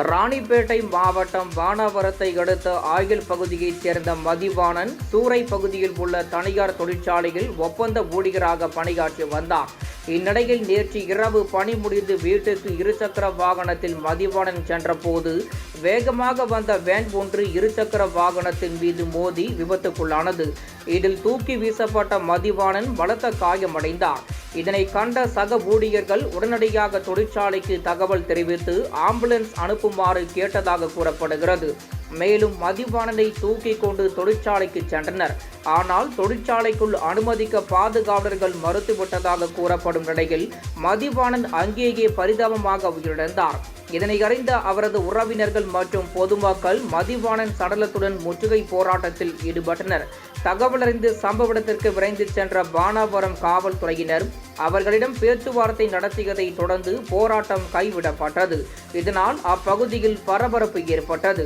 ராணிப்பேட்டை மாவட்டம் வானாவரத்தை அடுத்த ஆயில் பகுதியைச் சேர்ந்த மதிவாணன் சூறை பகுதியில் உள்ள தனியார் தொழிற்சாலையில் ஒப்பந்த ஊழியராக பணியாற்றி வந்தார். இந்நிலையில் நேற்று இரவு பணி முடிந்து வீட்டுக்கு இருசக்கர வாகனத்தில் மதிவாணன் சென்றபோது வேகமாக வந்த வேன் ஒன்று இருசக்கர வாகனத்தின் மீது மோதி விபத்துக்குள்ளானது. இதில் தூக்கி வீசப்பட்ட மதிவாணன் பலத்த காயமடைந்தார். இதனை கண்ட சக ஊழியர்கள் உடனடியாக தொழிற்சாலைக்கு தகவல் தெரிவித்து ஆம்புலன்ஸ் அனுப்புமாறு கேட்டதாக கூறப்படுகிறது. மேலும் மதிவாணனை தூக்கி கொண்டு தொழிற்சாலைக்கு சென்றனர். ஆனால் தொழிற்சாலைக்குள் அனுமதிக்க பாதுகாவலர்கள் மறுத்துவிட்டதாக கூறப்படும் நிலையில் மதிவாணன் அங்கேயே பரிதாபமாக உயிரிழந்தார். இதனை அறிந்த அவரது உறவினர்கள் மற்றும் பொதுமக்கள் மதிவாணன் சடலத்துடன் முற்றுகை போராட்டத்தில் ஈடுபட்டனர். தகவலறிந்து சம்பவ இடத்திற்கு விரைந்து சென்ற பானாவரம் காவல்துறையினர் அவர்களிடம் பேச்சுவார்த்தை நடத்தியதை தொடர்ந்து போராட்டம் கைவிடப்பட்டது. இதனால் அப்பகுதியில் பரபரப்பு ஏற்பட்டது.